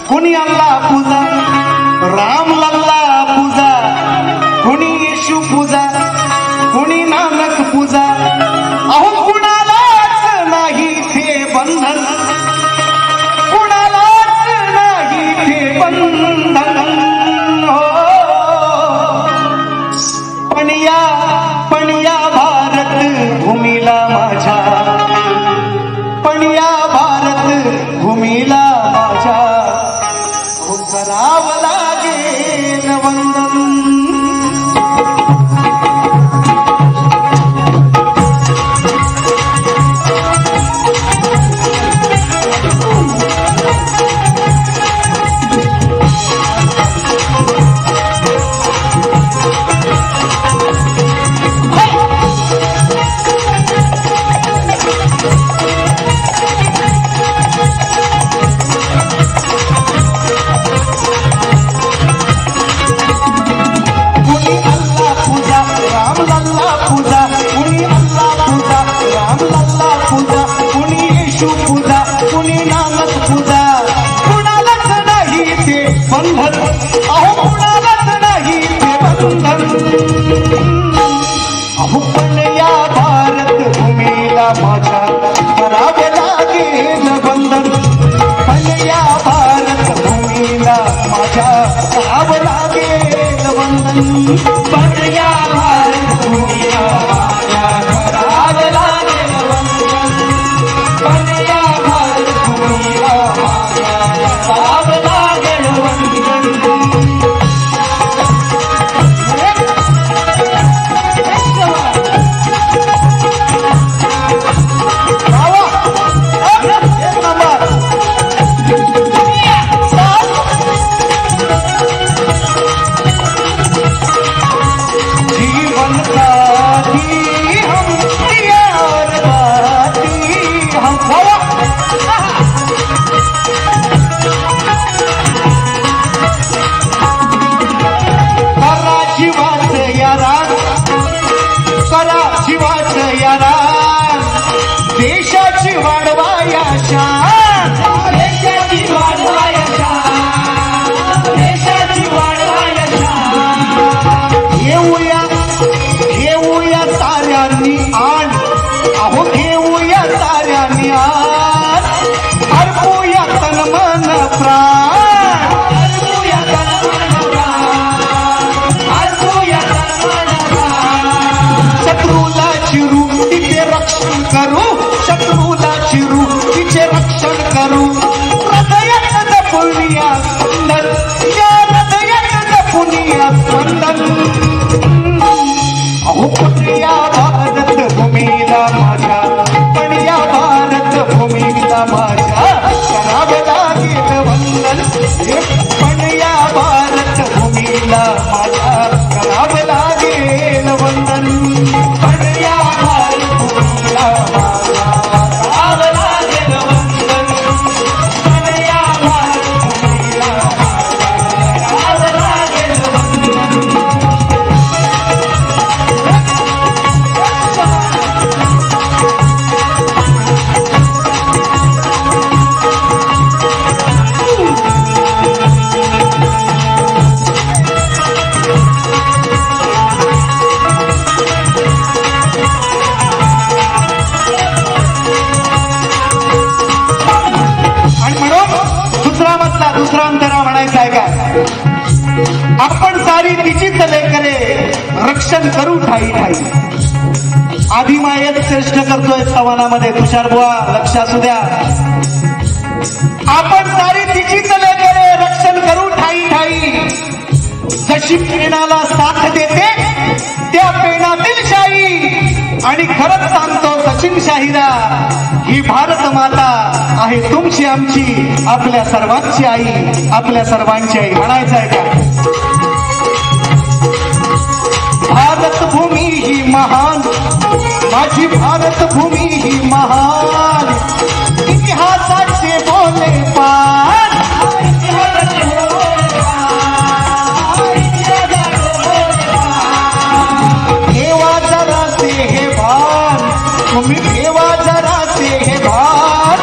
कुणी अल्लाह पूजा, राम लल्ला पूजा, कुणी येशू पूजा, कुणी नानक पूजा. अहो कुणालाच नाही ते बंधन, कुणालाच नाही ते बंधन. हो पण या भारत भूमीला माझ्या, पण या भारत भूमीला माझ्या करावं लागेल वंदन. अहो पण या भारत भूमीला माझ्या करावे लागेल वंदन. पण या भारत भूमीला माझ्या करावं लागेल वंदन. पण या भारत भूमीला माझ्या करावं लागेल वंदन. पण या भारत भूमीला माझ्या करावं लागेल वंदन. देशाची वाढवाया शान, देशाची वाढवाया शान, देशाची वाढवाया शान. घेऊया साऱ्यांनी आण, अहो घेऊया साऱ्यांनी आण. अर्पूया तन मन प्राण, अर्पूया तन मन प्राण, अर्पूया तन मन प्राण. शत्रूला चिरू तिथे रक्षण करू, शत्रूला चिरू तिचे रक्षण करू. हृदयात जपूया स्पंदन, या हृदयात जपूया स्पंदन. अहो पण या भारत भूमीला माझ्या, पण या भारत भूमीला माझ्या करावं लागेल वंदन. पण या भारत भूमीला माझ्या करावं लागेल वंदन. पण या भारत भूमीला माझ्या करावं लागेल वंदन. पण या भारत भूमीला माझ्या करावं लागेल वंदन. दुसरा अंतरा म्हणायचा आहे का, आपण सारी तिचीच लेकरे रक्षण करू ठाई ठाई. आदिमायत श्रेष्ठ करतोय सवानामध्ये तुषार बुवा, लक्ष असू द्या. आपण सारी तिचीच लेकरे रक्षण करू ठाई ठाई. जशी पेनाला साथ देते त्या पेनातील शाही, आणि खरंच सांगतो सचिन शाहीरा, ही भारत माता आहे तुमची आमची, आपल्या सर्वांची आई, आपल्या सर्वांची आई. म्हणायचं आहे का, भारत भूमी ही महान, माझी भारत भूमी ही महान. इतिहासाचे बोले पान, ठेवा जरा से हे भान, तुम्ही ठेवा जरा से हे भान.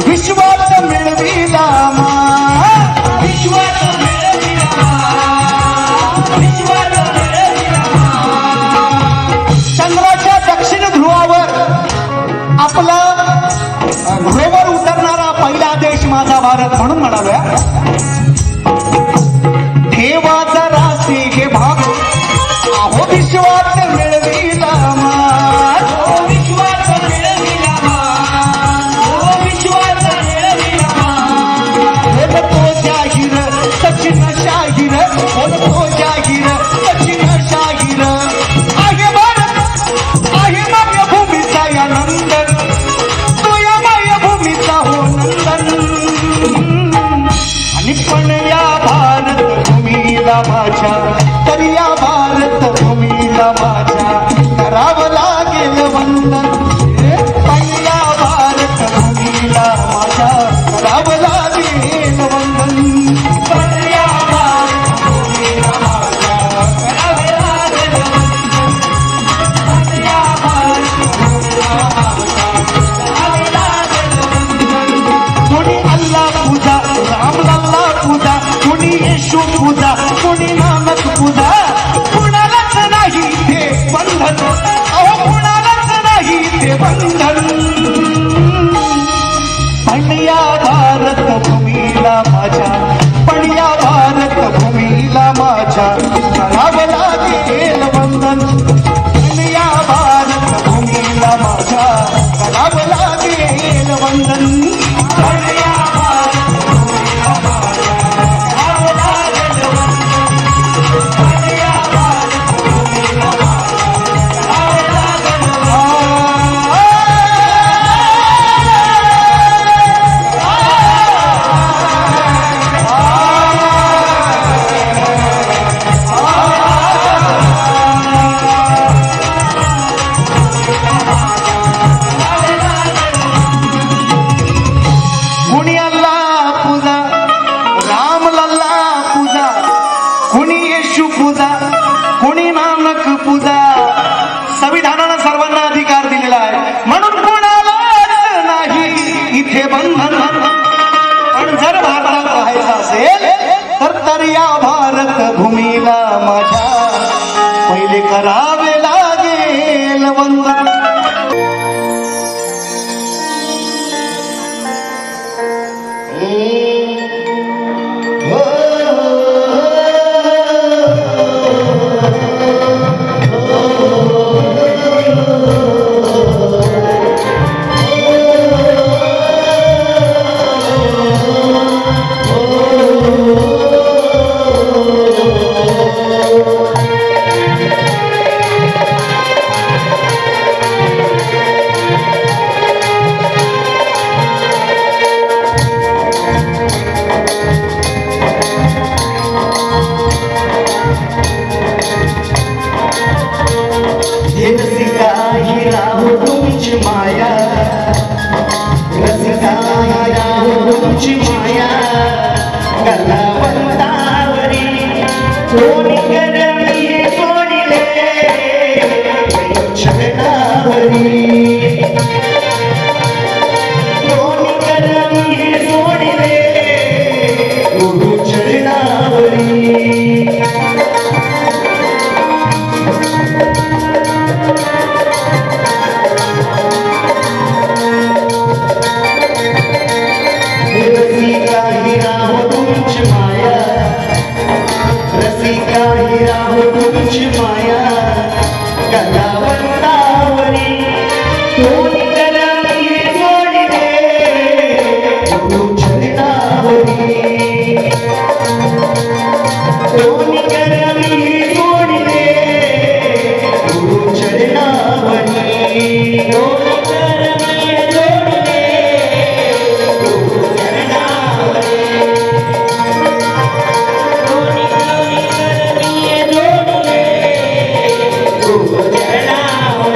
विश्वात मिळविला मान, भारत म्हणून म्हणाव्या ठेवा जरासे हे भाग अहो विश्वात मिळविला मान विश्वात मिळविला मान विश्वात मिळविला मान तो जाहीर सचिन शाहीर तो जाहीर सचिन शाहीर आहे भारत आहे मायभूमीचा या नंदन तो या मायभूमीचा हो नंदन आणि पण या भारत भूमीला माझ्या तर या भारत भूमीला माझ्या करावं लागेल वंदन पण या भारत भूमीला माझ्या करावं लागेल वंदन पण या भारत भूमीला माझ्या करावं लागेल वंदन पण या भारत भूमीला माझ्या करावं लागेल वंदन कोणी अल्लाह पूजा रामलल्ला पूजा कोणी येशू पूजा कोणी नानक पूजा कुणालाच नाही ते बंधन अहो कुणालाच नाही ते बंधन पण या भारत भूमीला माझ्या पण या भारत भूमीला माझ्या करावं लागेल वंदन पण या भारत भूमीला माझ्या करावं लागेल वंदन पण या भारत भूमीला माझ्या करावं लागेल वंदन पण या भारत भूमीला माझ्या करावं कुणी अल्लाह पूजा रामलल्ला पूजा कुणी येशू पूजा कुणी नानक पूजा संविधानानं सर्वांना अधिकार दिलेला आहे म्हणून कोणालाच नाही इथे बंधन पण जर भारतात राहायचं असेल तर या भारत भूमीला माझ्या पहिले करावे लागेल वंदन रसिका ही राहो तुमची माया रसिका ही राहो तुमची माया कलावंतावरी कोणी करमी हे सोडिले छगनावरी कोणी करमी हे सोडिले गुरु चरणावरी रसिका ही राहो तुमची माया रसिका ही राहो तुमची माया कलावंतावरी कोणी करमी हे सोडिले गुरु चरणावरी कोणी करमी हे सोडिले गुरु चरणावरी कोणी करमी हे सोडिले गुरु चरणावरी कोणी करमी हे सोडिले गुरु चरणावरी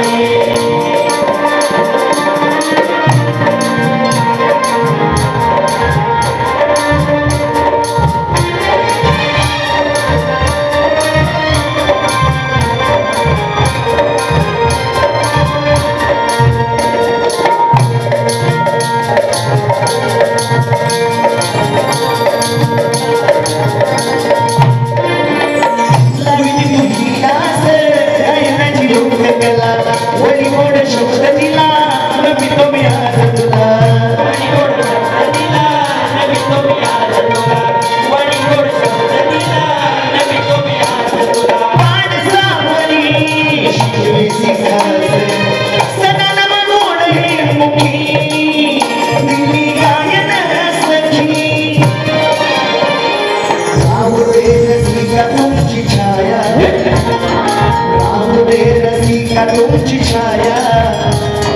का तुमची छाया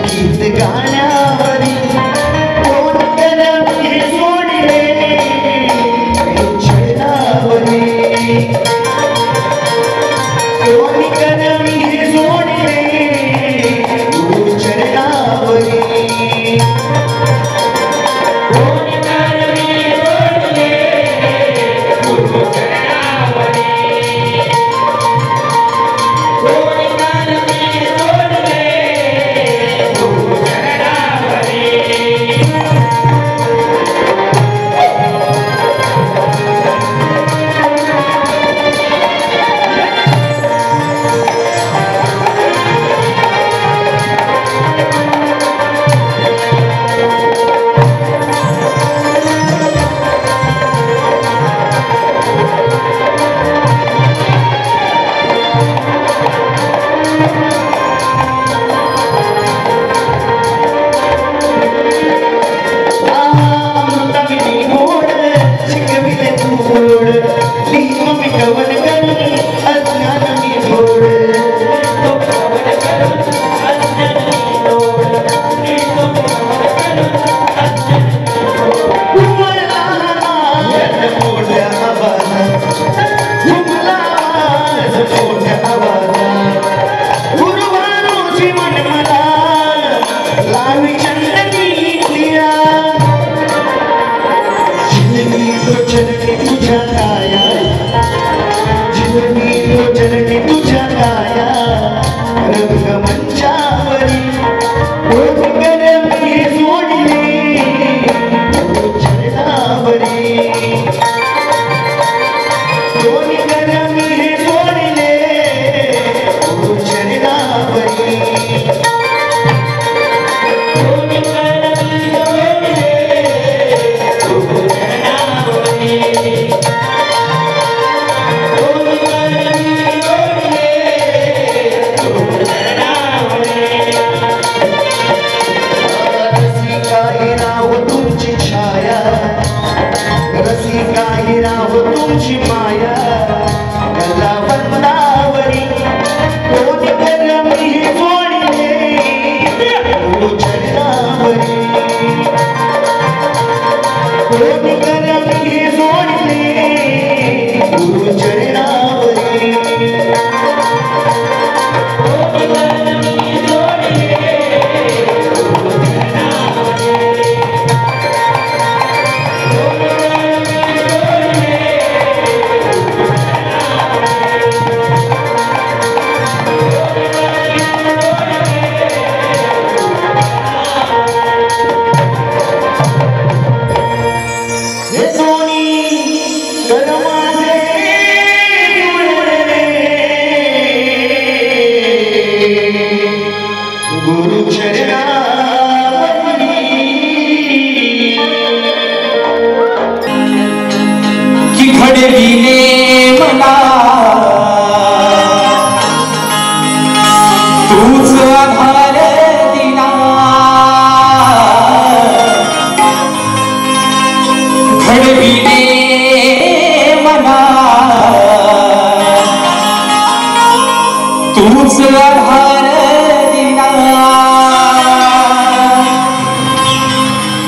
गीत गाण्यावरी कोण कलमी सोडले छळणावरी कोण कलमी सोडले चरणावरी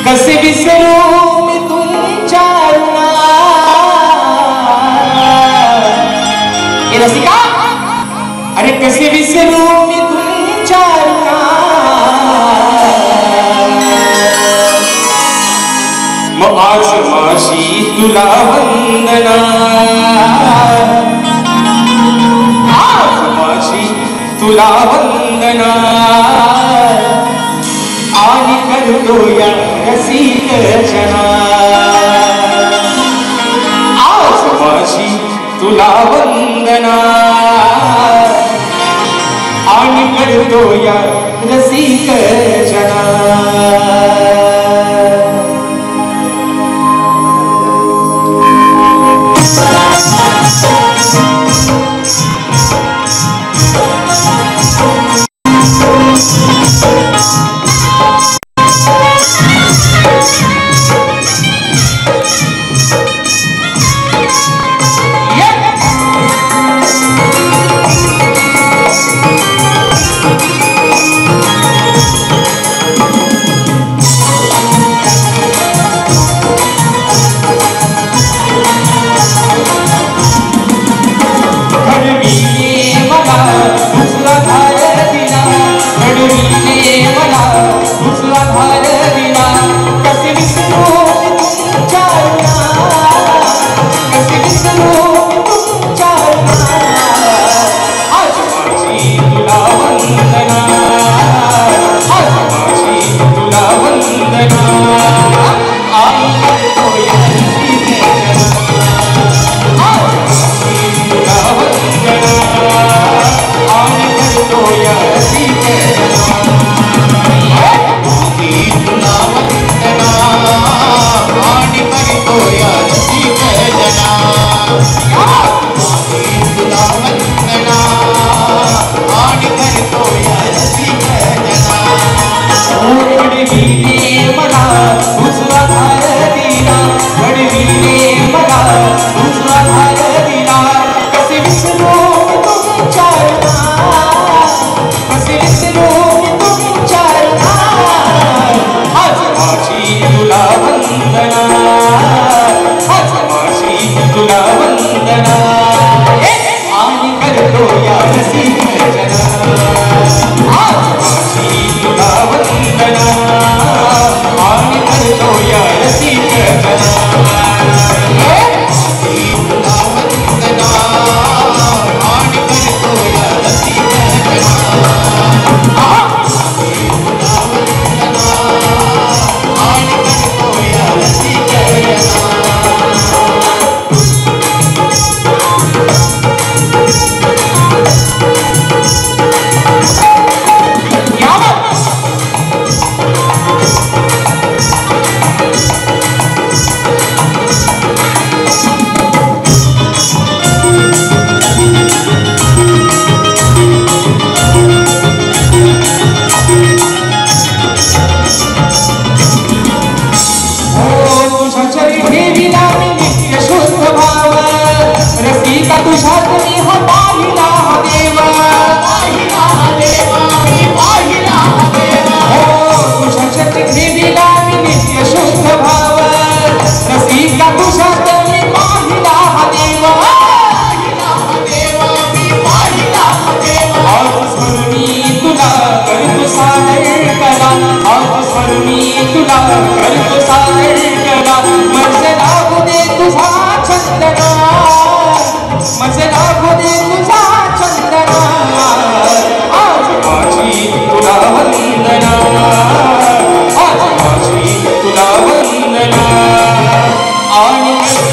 कसे विसरू मी तुमच्या रसिका, अरे कसे विसरू मी तुमच्या मग आज माझी तुला वंदना, आज माझी तुला वंदना आणि करतो या रसिक जना, आज माझी तुला वंदना आणि करतो या रसिक जना.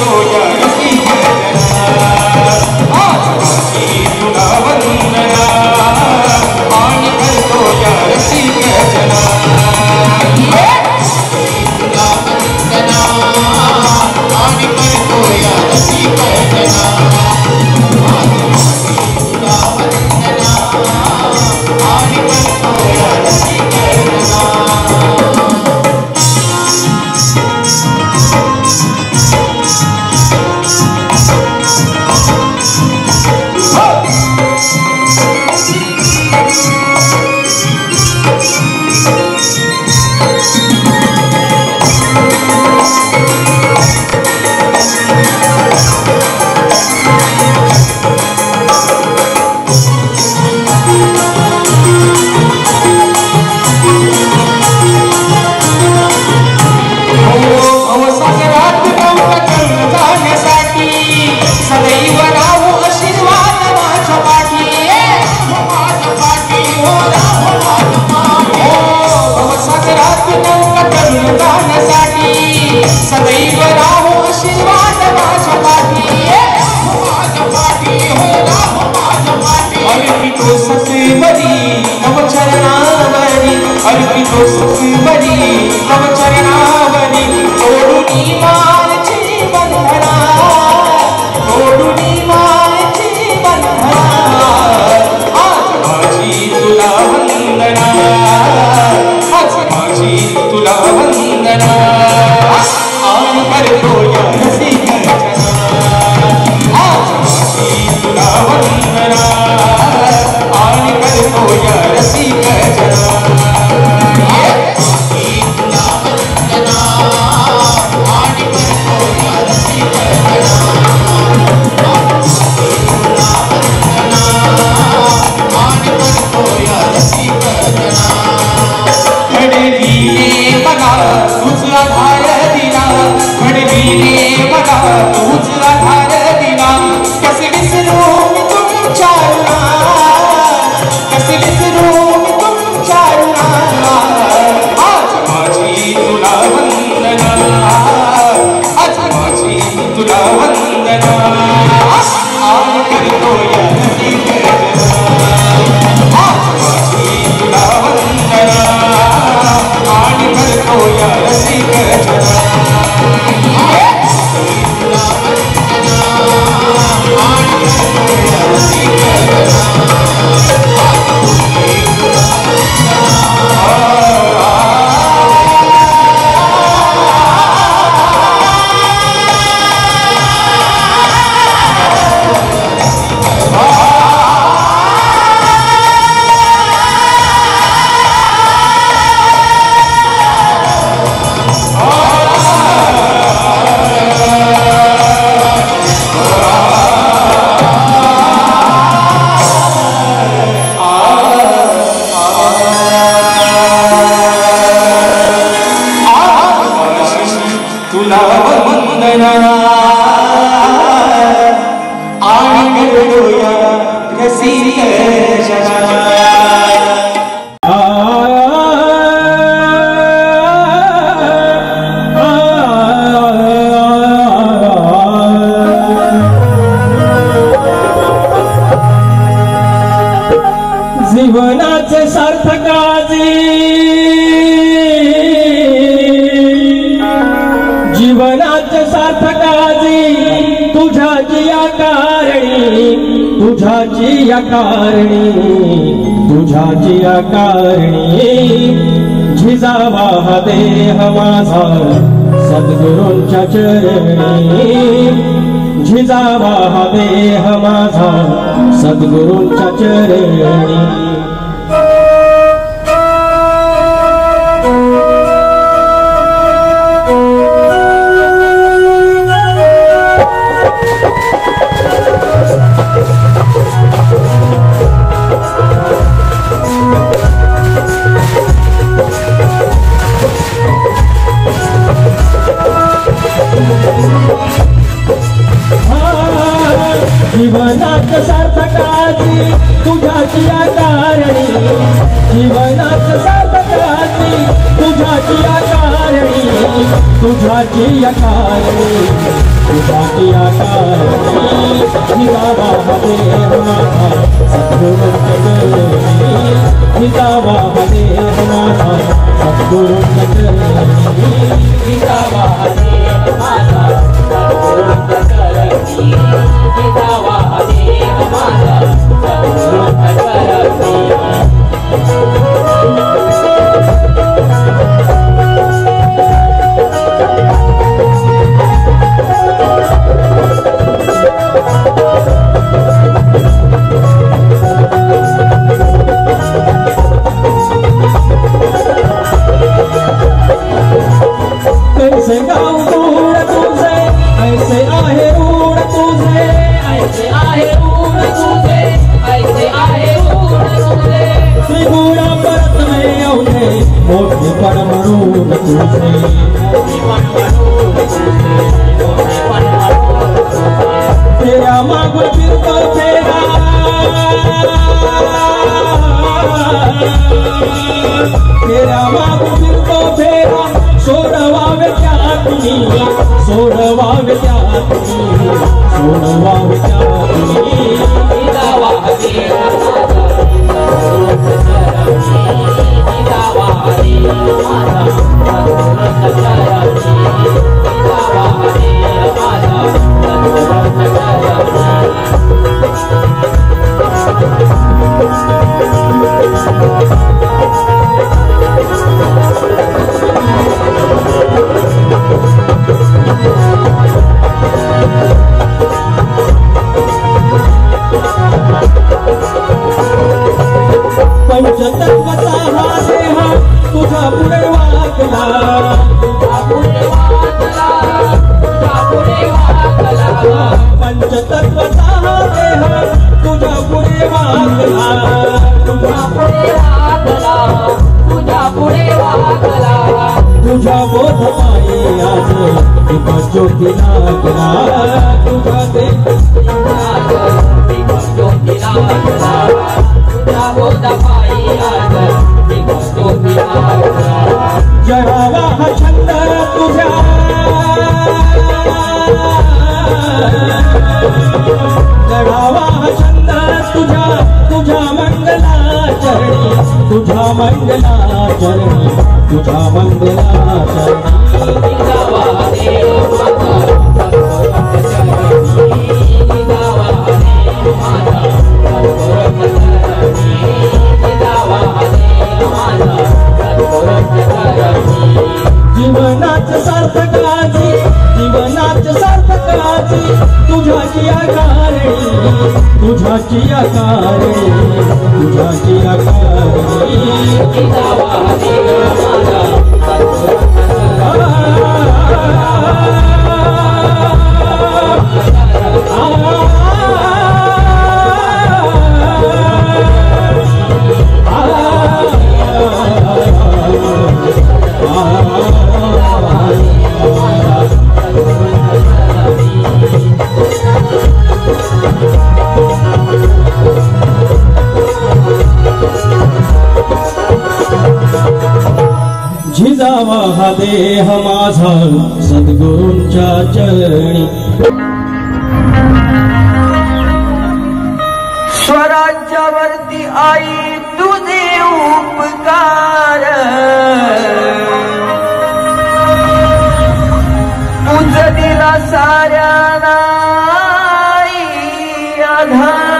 करतो या रसिक जना आज माझी तुला वंदना आणि करतो या रसिक जना तुला वंदना आणि करतो या रसिक जना आज माझी तुला वंदना आणि करतो या रसिक जना सदैव राहो आशीर्वाद माझ्या पाठी अर्पितो सत्वरी तव चरणावरी अर्पितो सत्वरी तव चरणावरी तोडुनी मायची बंधना तोडुनी मायची बंधना आज माझी तुला वंदना आज माझी तुला वंदना आणि करतो या रसिक जना आज माझी तुला वंदना आणि करतो या रसिक जना माझी तुला वंदना आणि करतो या रसिक जना तुला वंदना आणि करतो या रसिक जना घडवीने बघा तुझ आधार दिला घडवीने बघा तुझ आधार दिला कसे विसरू मी तुमच्या कसे विसरू मी तुमच्या आज माझी तुला वंदना आज माझी तुला वंदना आणि करतो या रसिक जना आज माझी तुला वंदना आणि करतो या रसिक जना तुला वंदना आणि करतो या रसिक जना जीवनाचे सार्थकाजी जीवनाचे सार्थकाजी तुझ्या जिया कारणी तुझ्या जिया कारणी तुझ्या जिया कारणी झिजावा हा देह माझा सद्गुरूंच्या चरणी झिजावा हा देह माझा सद्गुरूंच्या चरणी जीवनात सार्थकाची तुझ्या जिया कारणी जीवनात सार्थकाची तुझ्या जिया कारणी तुझ्या जिया कारणी तुझ्याची आकारणी जिजावा देह माझा सद्गुरूंच्या चरणी जिजावा देह माझा सद्गुरूंच्या चरणी जिजावा देह माझा सद्गुरूंच्या चरणी जिजावा देह माझा सद्गुरूंच्या चरणी कैसे गाऊं गुण तुझे ऐसे आहे ऊण तुझे ऐसे आहे ऊण तुझे ऐसे आहे ऊण तुझे त्रिगुण परत में अवघे मोठे पण म्हणून तुझे तेरा मागून फिरतो फेरा तेरा मागून फिरतो फेरा सोडवावे त्यातनी सोडवावे त्यातनी सोडवावे त्यातनी जिजावा देह माझा जिजावा देह माझा सद्गुरूंच्या चरणी जिजावा देह माझा सद्गुरूंच्या पंचतत्वाचा हा देह तुझा पुढे वाकला तुझा पुढे वाकला तुझा पुढे वाकला पंचतत्वाचा हा देह तुझा पुढे वाकला तुझा पुढे वाकला तुझा पुढे वाकला तुझा बोध पायी आज ज्योती लागला तुझा देह ज्योती लागला तुझा बोध पायी आज ज्योती लागला जळावा हा छंद तुझ्या जळावा हा छंद तुझ्या तुझ्या मंगला चरणी तुझ्या मंगला चरणी तुझा मंगला चरणी जिजावा देह माझा सद्गुरूंच्या चरणी जिजावा देह माझा सद्गुरूंच्या चरणी जिजावा देह माझा सद्गुरूंच्या चरणी जीवनाचं सार्थकाची जीवनाचं सार्थकाची तुझ्याची आकारणी तुझ्याची आकारणी तुझ्याची आकारणी जिजावा देह माझा जिजावा हा देह माझा सद्गुरूंच्या चरणी स्वराज्यावरती आई तुझे उपकार तुझ दिला साऱ्यांना आधार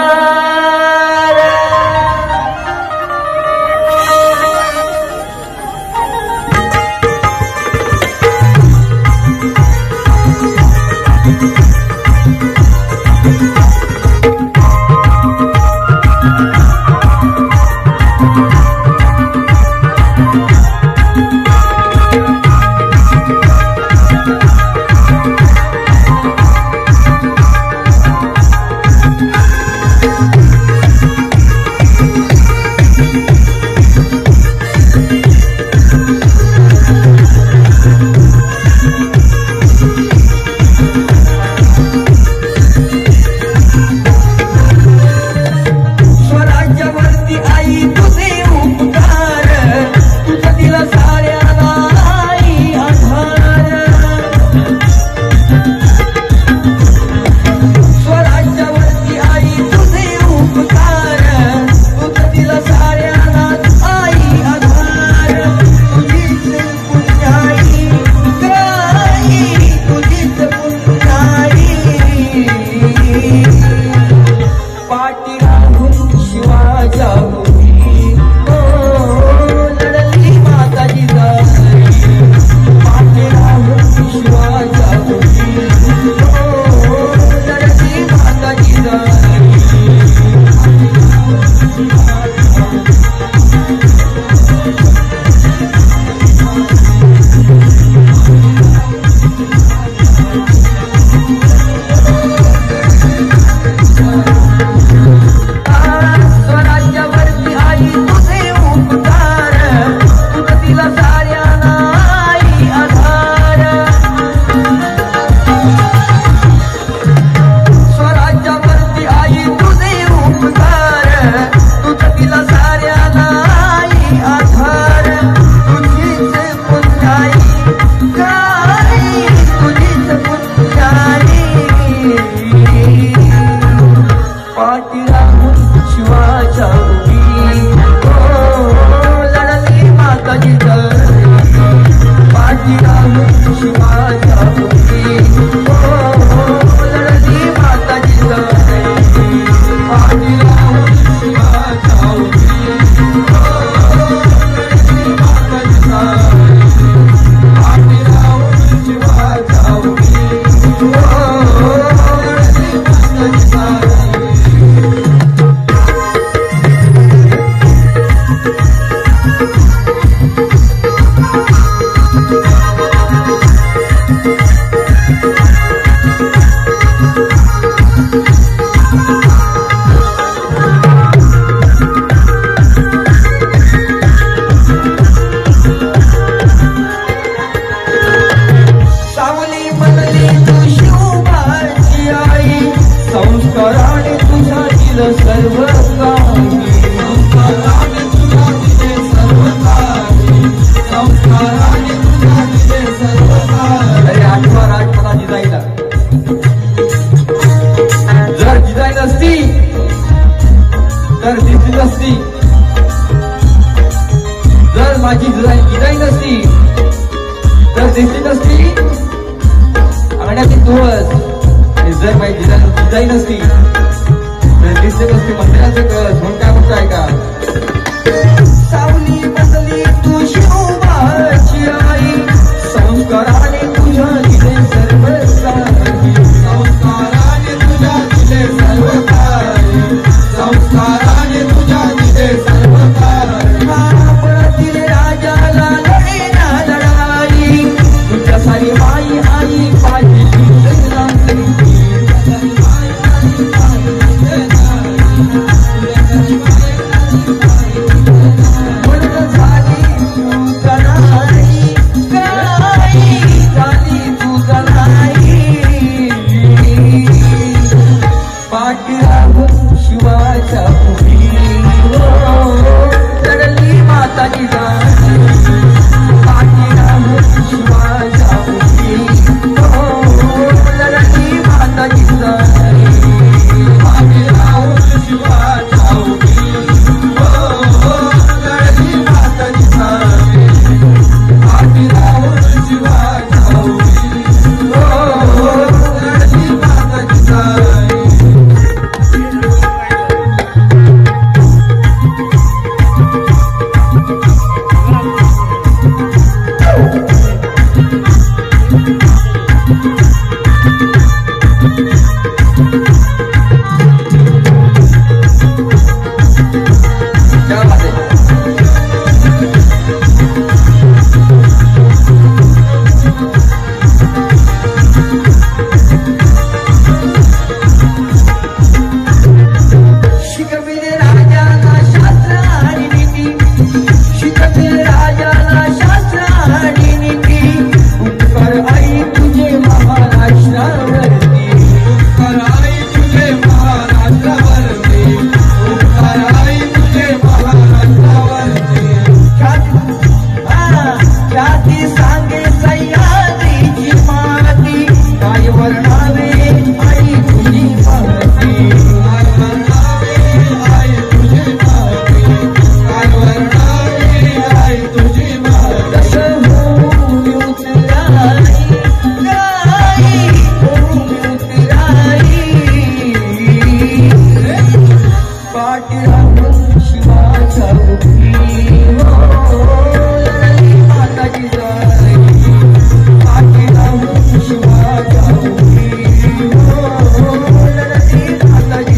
माझी जिजाई नसती तर दिसली नसती अंगणातील तुळस. जर माझी जिजाई नसती तर दिसली नसती मंदिराचं कळस. म्हणून काय म्हणतो ऐका. सावली बसली तू शिवबाची आई संस्काराने तुझ्या दिले सर्व काही. संस्काराने तुझ्या दिले सर्व काही. संस्काराने तुझ्या दिले सर्व काही. महापळातील राजाला लढेना लढाई तुझ्या सारी माई आई पाहिली शिवाच्या उभी लढली माताची जाणी. पाठीराम शिवाच्या उभी लढली माताची जाणी. पाठीराम शिवाच्या उभी लढली माताची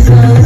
जाणी.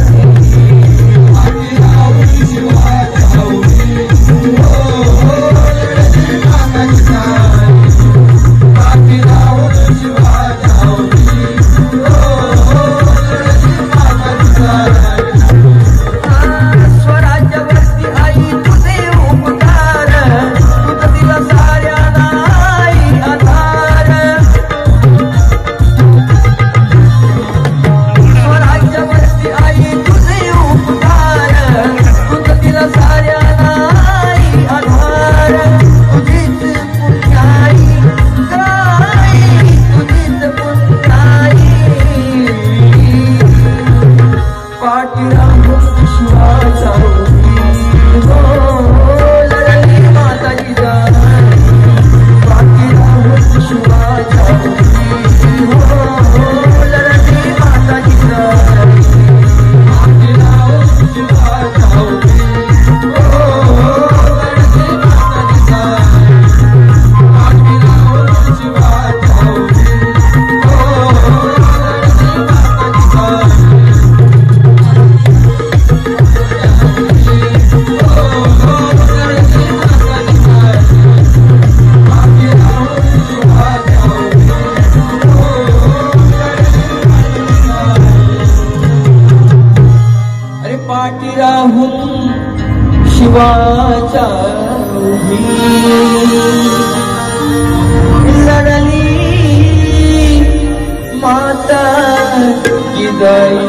पाठीराम शिवाच्या उभी लढली माताची जाणी. शिवाच्या लढली माता जिजाई.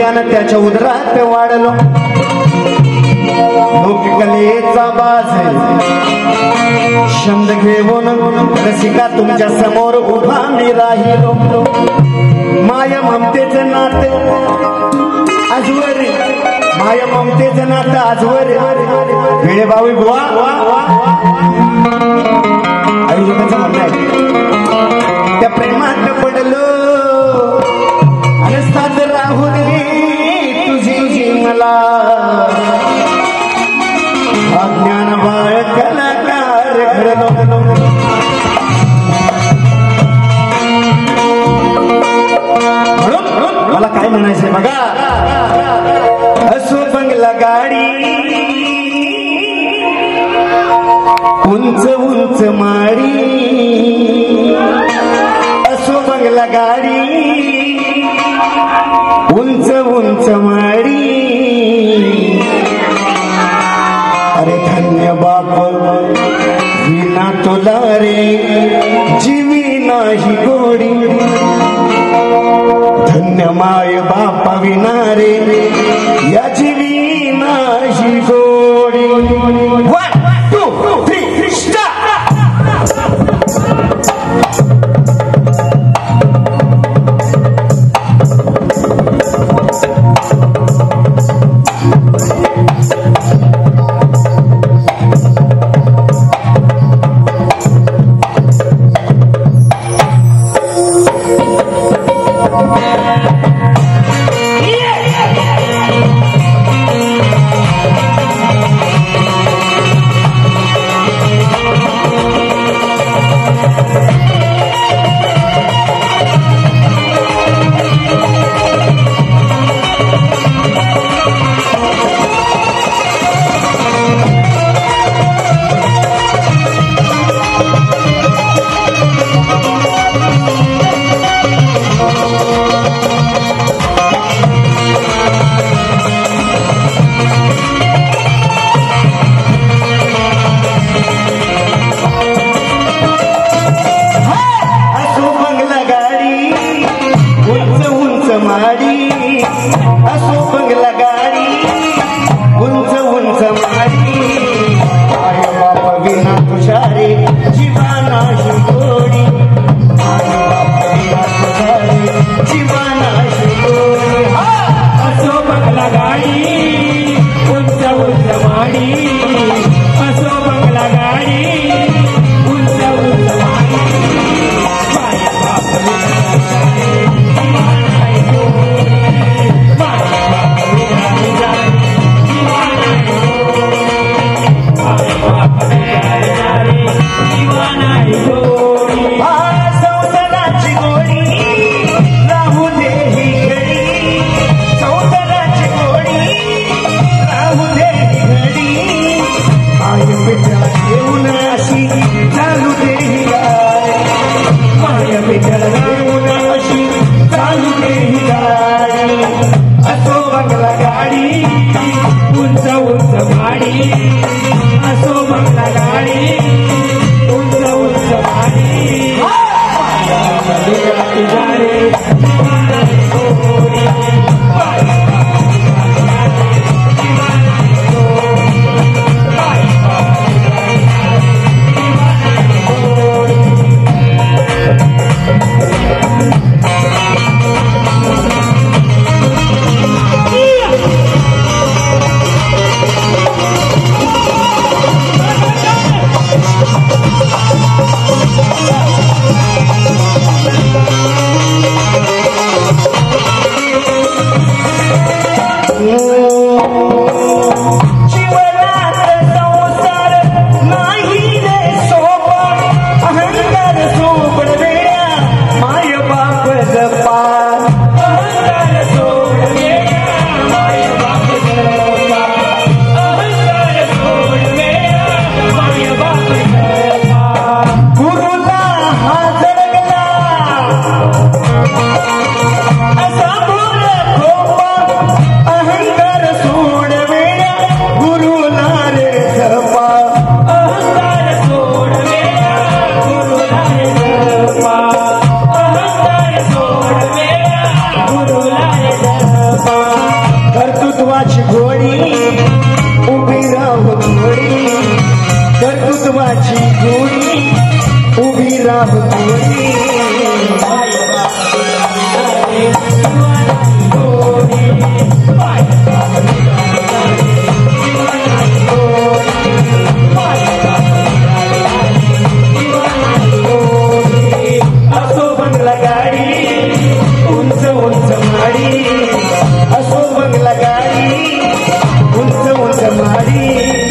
ज्ञान त्याच्या उदरात वाढलो लोककलेचा बाज छंद घेऊन रसिका तुमच्या समोर उभा मी राहिलो माया ममतेचं नातं आजवर माया ममतेचं नातं आजवर वेळे बावी बुवा आयुष्याचं म्हणणं आहे त्या प्रेमात पडलो आणि साथ राहू दे तुझी मला अज्ञान बाळ कलाकार घडलो मला काय म्हणायचंय बघा असो बंगला गाडी उंच उंच माडी असो बंगला गाडी उंच उंच माडी अरे धन्य बाप विना तुला रे जीवी नाही गोडी धन्य माय बाप विना रे या जीवी नाही गोडी 1 2 3 स्टार्ट देवाची गोडी उभी राहुली असो बंगला गाडी उंच उंच माडी असो बंगला गाडी उंच उंच माडी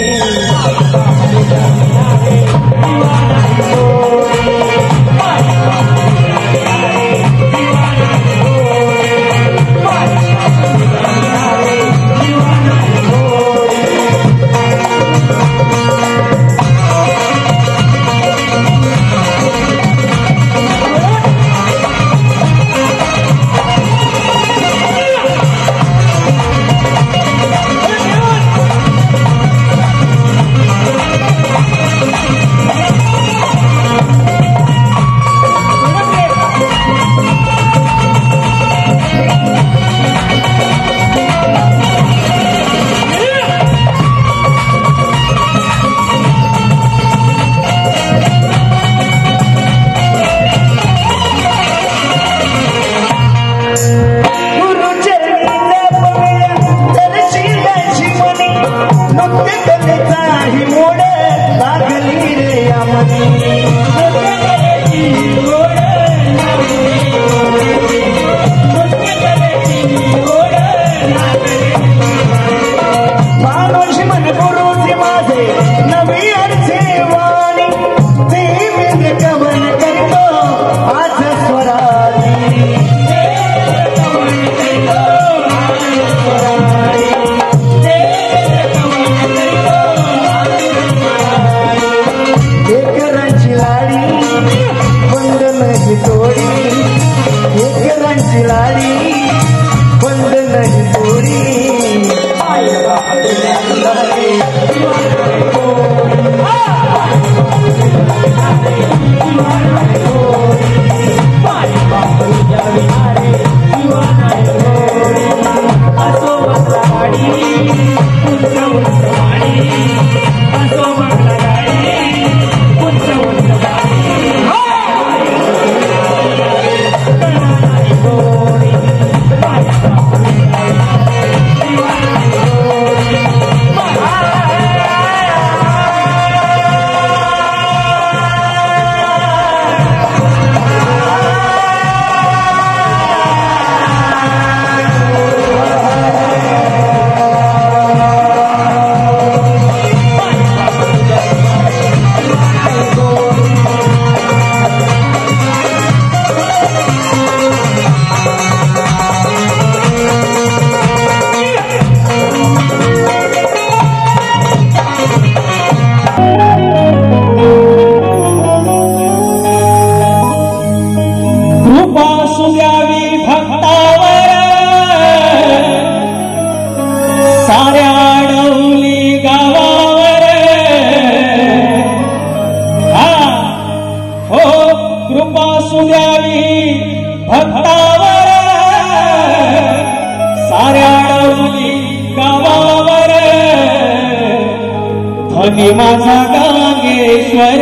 माझा गांगेश्वर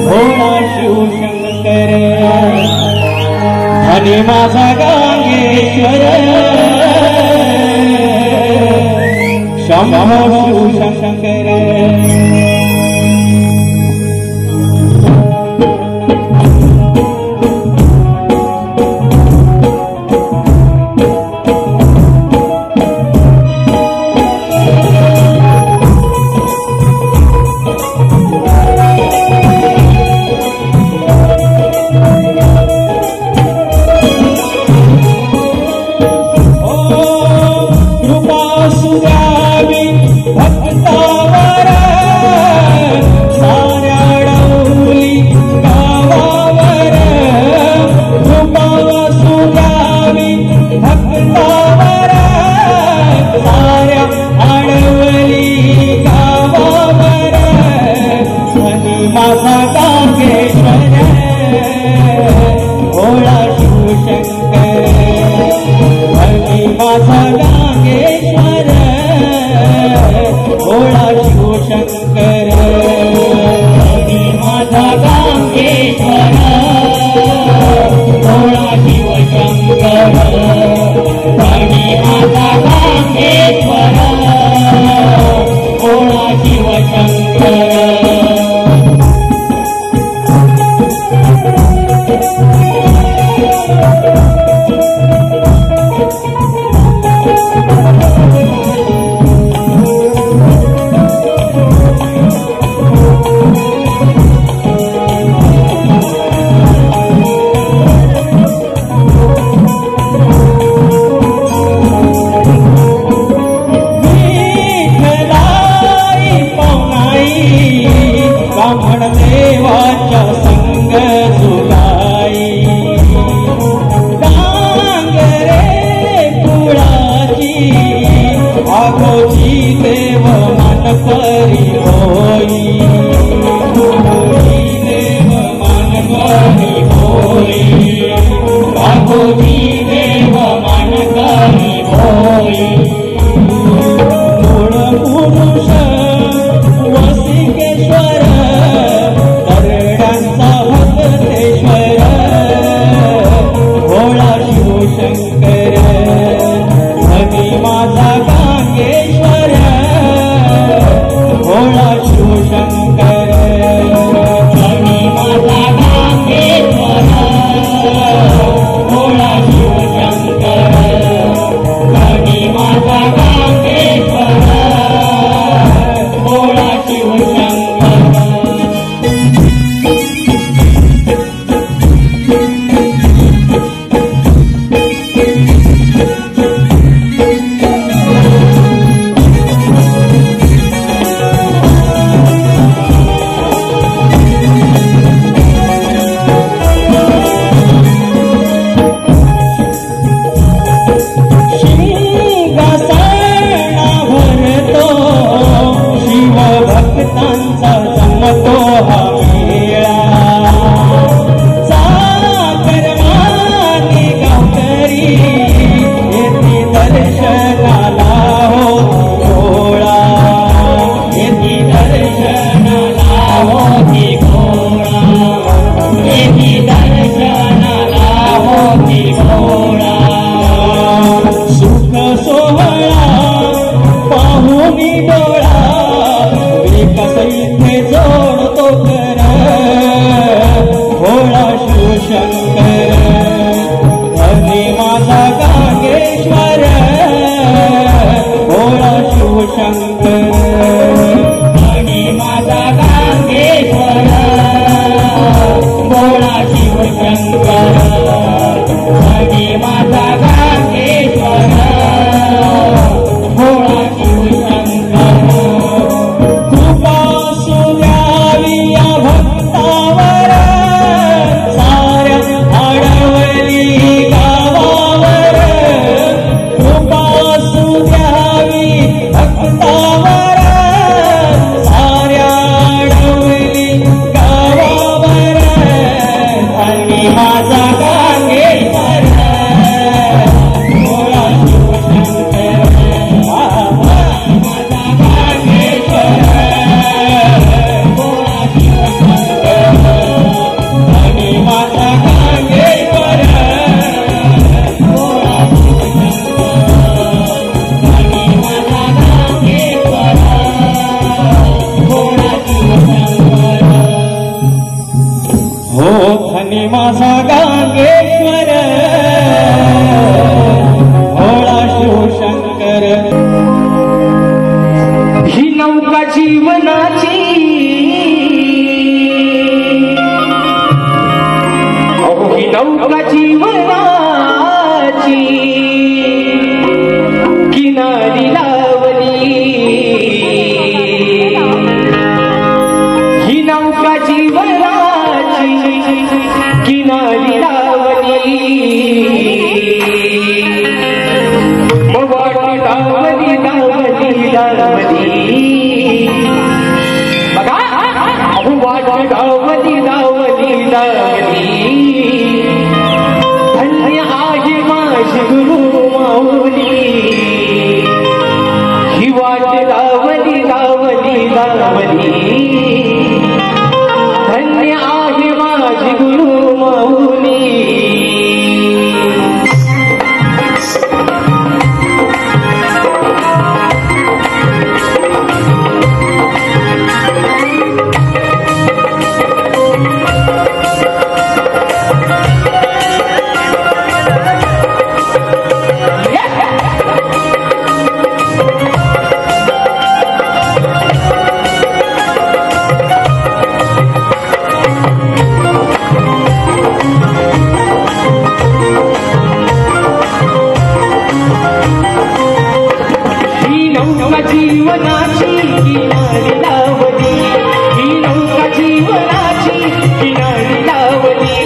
भोळा शिवशंकर धनी माझा गांगेश्वर शंभो शिवशंकर माझा गांगेश्वर भोळा देव मन परी होई, देव मन परी होई, वाघोजी देव मन परी होई। मूळ पुरुष वसिकेश्वर तरड्यांचा भक्तेश्वर भोळा शिवशंकर धनी माझा गांगेश्वर भोळा शिवशंकर धनी माझा गांगेश्वर भोळा शिवशंकर धनी माझा गांगेश्वर भोळा शिवशंकर। भक्तांचा जमतो हा मेळा सागरमानी गावकरी येती दर्शनाला होती गोळा येती दर्शनाला होती गोळा येती दर्शनाला होती गोळा। सुख सोहळा पाहुनी डोळा कसैथे जोडतो कर भोळा शिवशंकर धनी माझा गांगेश्वर भोळा शिवशंकर धनी माझा गांगेश्वर भोळा शिवशंकर धनी माझा गांगेश्वर भोळा शिवशंकर। भक्तावर साऱ्या आडवली गावावर कृपा सुद्यावी भक्तावर साऱ्या आडवली गावावर आणि माझा गांगेश्वर भोळा शिवशंकर माझा गांगेश्वर माझा गांगेश्वर भोळा शिवशंकर माझा गांगेश्वर भोळा शिवशंकर हो धनी माझा गांगेश्वर भोळा शिवशंकर। ही नौका जीवनाची ही नौका जीवनाची किनारी लावली ही नौका जीवनाची किनारी लावली मग वाटी दावली दावली दावली बघा वाटी दावली दावली दावली धन्य आहे माझी गुरु माऊली ही वाट लावली लावली लावली धन्य आहे माझी गुरु माऊली। जीवनाची किनारी लावली ही नौका जीवनाची किनारी लावली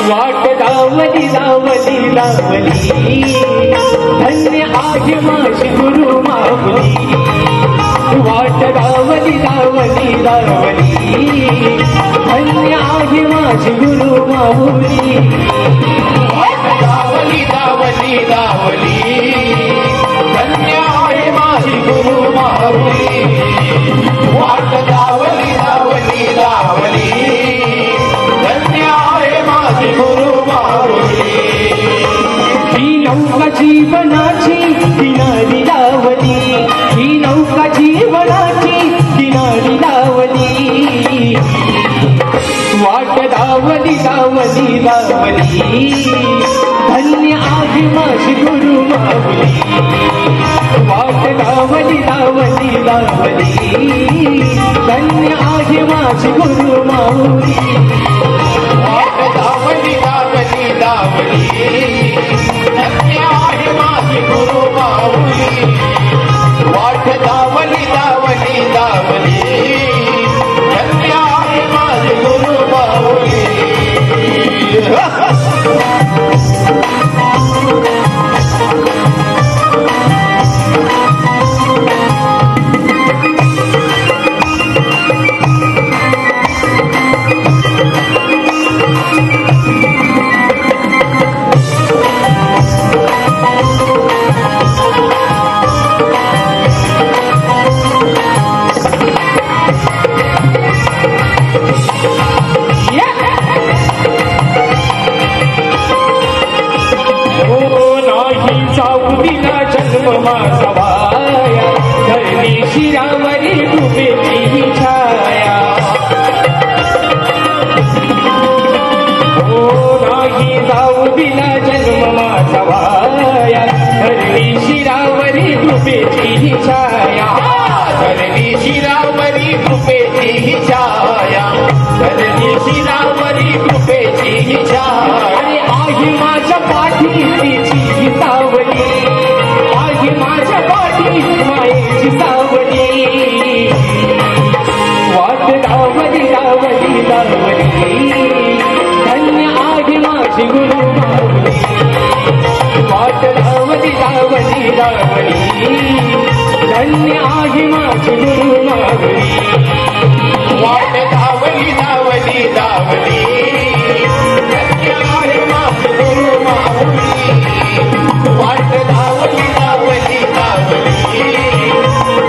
वाट लावली दावली दावली दावली धन्य आहे माझी गुरु माऊली वाट दावली दावली दावली धन्य आहे माझी गुरु माऊली वाट दावली दावली दावली धन्य आहे माझी गुरु माऊली वाट दावली दावली दावली धन्य आहे माझी गुरु माऊली ही नौका जीवनाची किनारी लावली ही नौका जीवनाची किनारी लावली वाट दावली दावली दावली धन्य आहे माझी गुरु माऊली वाट दावली दावली दावली धन्य आहे माझी गुरु माऊली वाट दावली दावली दावली धन्य आहे माझी गुरु माऊली वाट दावली दावली दावली धन्य आहे माझी गुरु माऊली शिरावरी डुबेची छाया हो नाही जाऊ दिला जन्म माझा वाया धरणी शिरावरी डुबेची छाया धरणी शिरावरी कृपेची छाया धरणी शिरावरी कृपेची छाया अरे आहे माझ्या पाठी तिची सावली आहे माझ्या पाठी मायेची सावली वाट दावली दावली दावली धन्य आहे माझी गुरु माऊली वाट दावली दावली दावली धन्य आहे माझी गुरु माऊली वाट दावली दावली दावली धन्य आहे माझी गुरु माऊली वाट दावली दावली दावली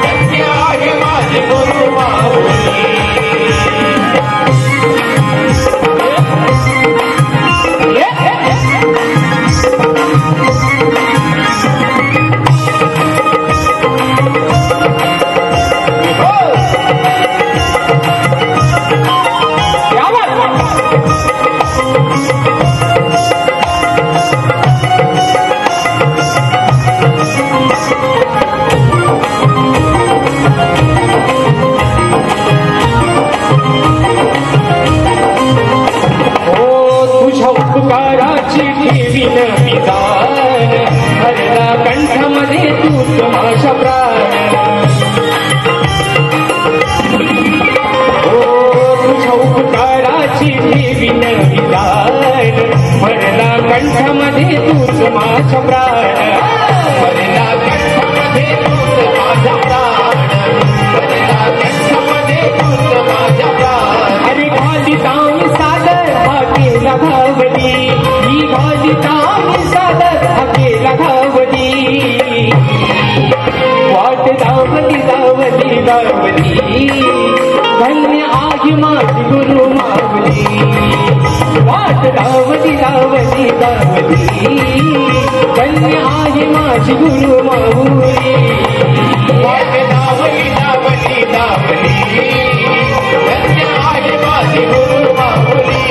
धन्य आहे माझी गुरु माऊली उपकाराची ठेवीन विधान हरला कंठामध्ये तूच माझा प्राण हो तुझ्या उपकाराची ठेवीन विधान हरला कंठामध्ये तूच माझा प्राण हरला कंठामध्ये तूच माझा प्राण हरला कंठामध्ये तूच माझा प्राण अरे घालितामी सादर हाकेला धावली ही घालितामी सादर हाकेला धावली वाट दावली दावली दावली धन्य आहे माझी गुरु माऊली वाट दावली दावली दावली धन्य आहे माझी गुरु माऊली वाट दावली दावली दावली धन्य आहे माझी गुरु माऊली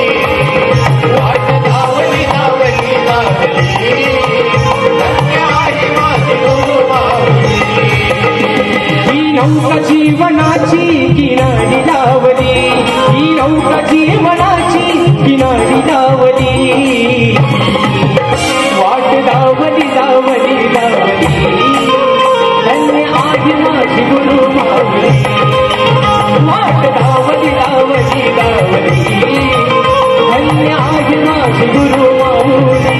वाट दावली दावली दावली धन्य आहे माझी गुरु माऊली ही नौका जीवनाची किनारी लावली ही नौका जीवनाची किनारी लावली वाट दावली दावली दावली धन्य आहे माझी गुरु माऊली वाट दावली दावली दावली धन्य आहे माझी गुरु माऊली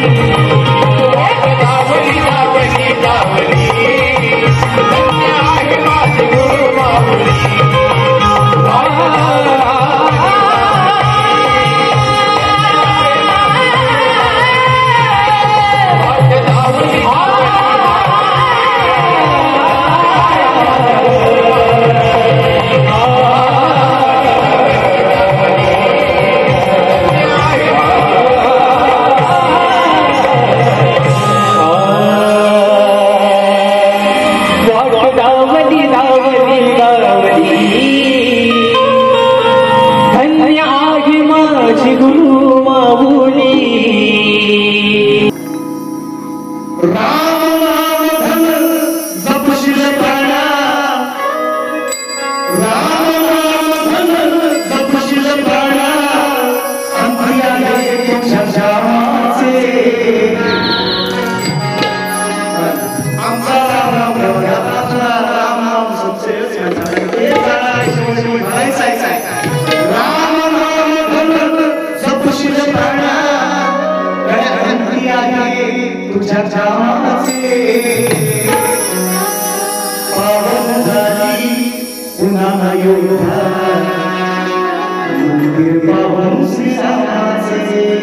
पुन्हा योद्धा मंदिर पाहून श्रीरामाचे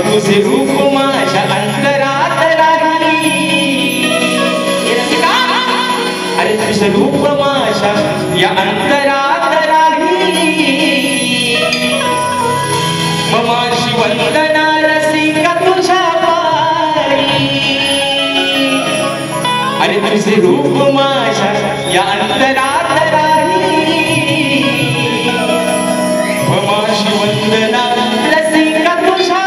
तुझे रूप माझ्या अंतरात राहिली, अरे तुझे रूप माझ्या या अंतरात राहिली, माझी वंदना रसिका तुझ्या पायी, अरे तुझे रूप माझ्या या अंतरात राहिली, माझी वंदना रसिका तुझ्या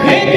Hey!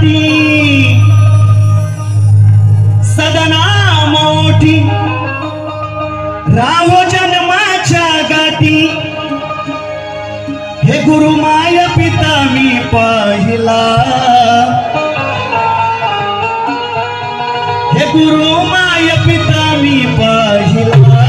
गाती सदना मोठी राहो जन्माच्या गाती हे गुरु माय पिता मी पाहिला हे गुरु माय पिता मी पाहिला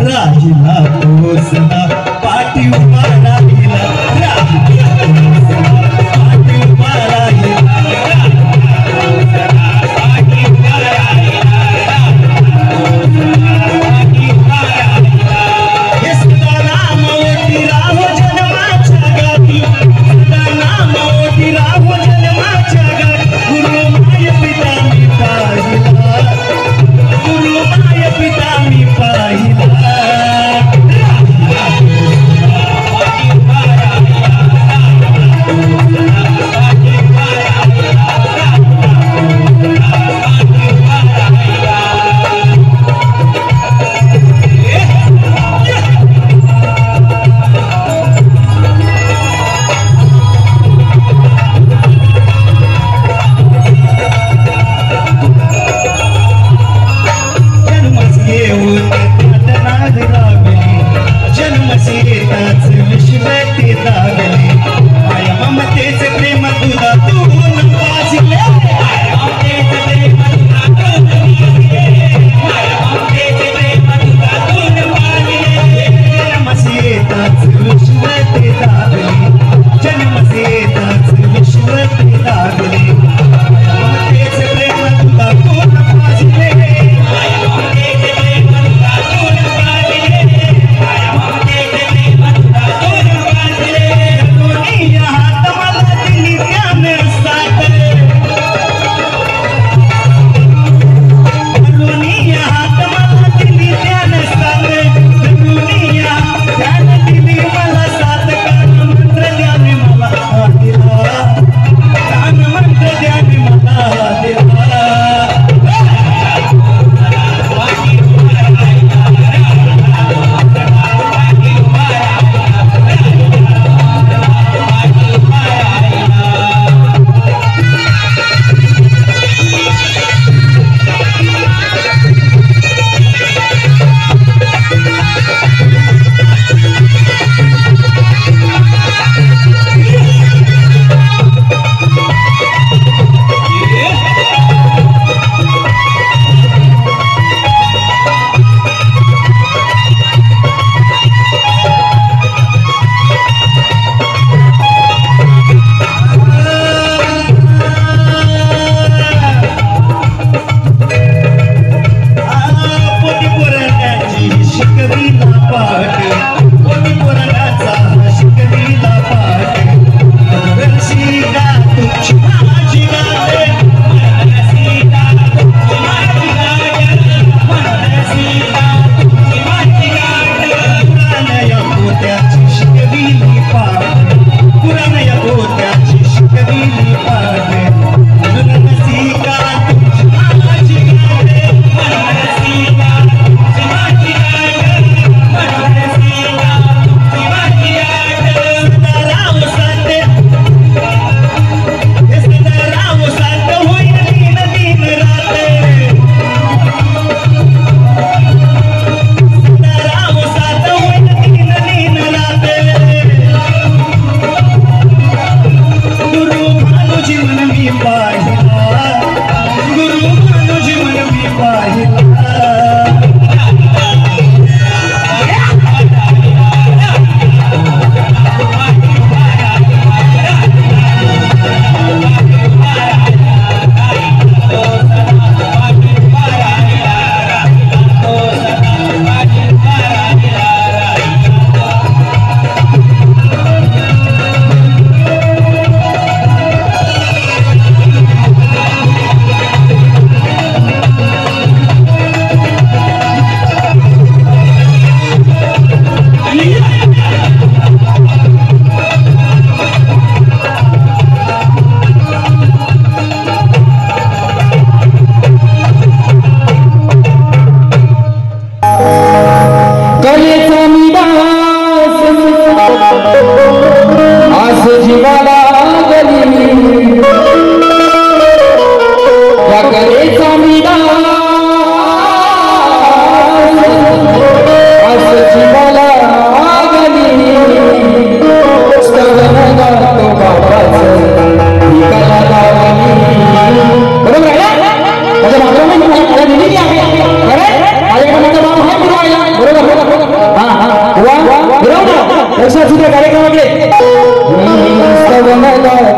राहिला तोसला पाठी उभा राहिला राहिला तोसला पाठी उभा राहिला पाठी उभा राहिला पाठी उभा राहिला हे सदा नाम ओटी राहो जन्माच्या गाती सदा नाम ओटी राहो जन्माच्या गाती गुरु माय पिता मी पाहिला गुरु माय पिता मी पाहिला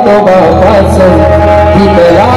तो बापाचं विकला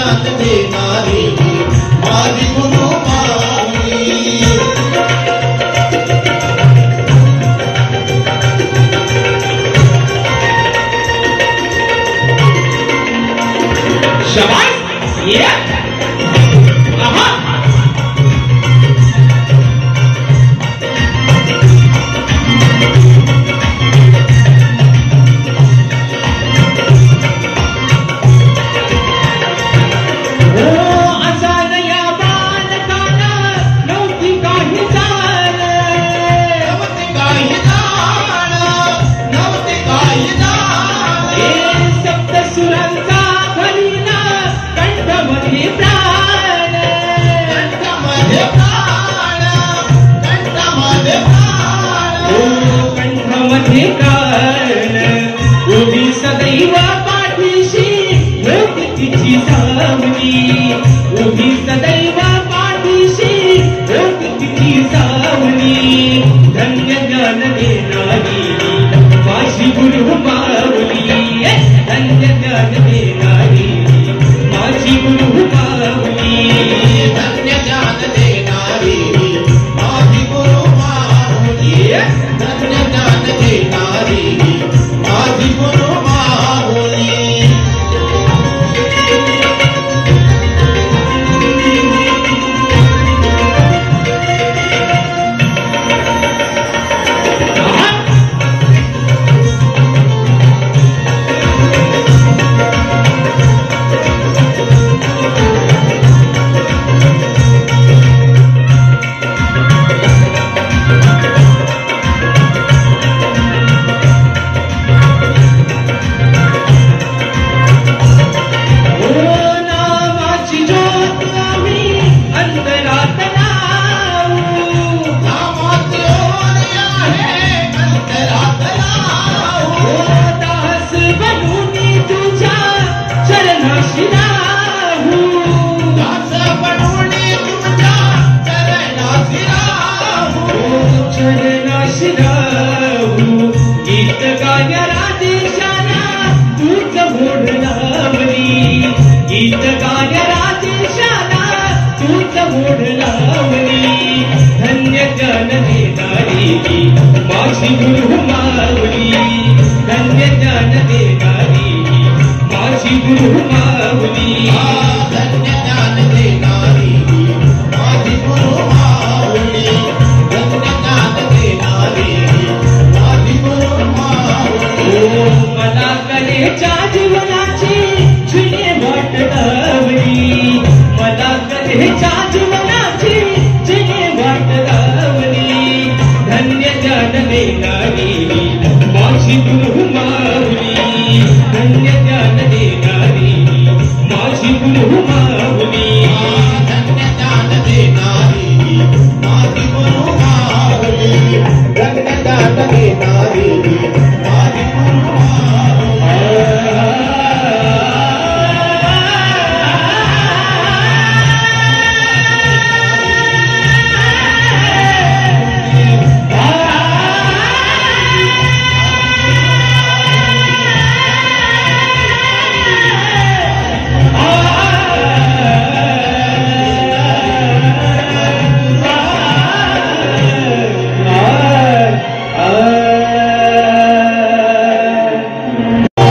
ज्ञान देणारी माझी गुरु माऊली शाबाश ये आहा उभी सदैव पाठीशी होती तिची सावली उभी सदैव पाठीशी होती तिची सावली धन्य ज्ञान देणारी माझी गुरु माऊली धन्य ज्ञान देणारी माझी गुरु माऊली धन्य ज्ञान देणारी माझी गुरु माऊली धन्य ज्ञान देणारी माझी गुरु माऊली गीत गाण्या राजेशाला तूच मोड लावली गीत गाण्या राजेशाला तूच मोड लावली धन्य ज्ञान देणारी माझी गुरु माऊली धन्य ज्ञान देणारी माझी गुरु माऊली धन्य ज्ञान देणारी माझी गुरु माऊली धन्य ज्ञान देणारी माझी गुरु माऊली मला कलेच्या जीवनाची जुनी वाट लावली मला कलेच्या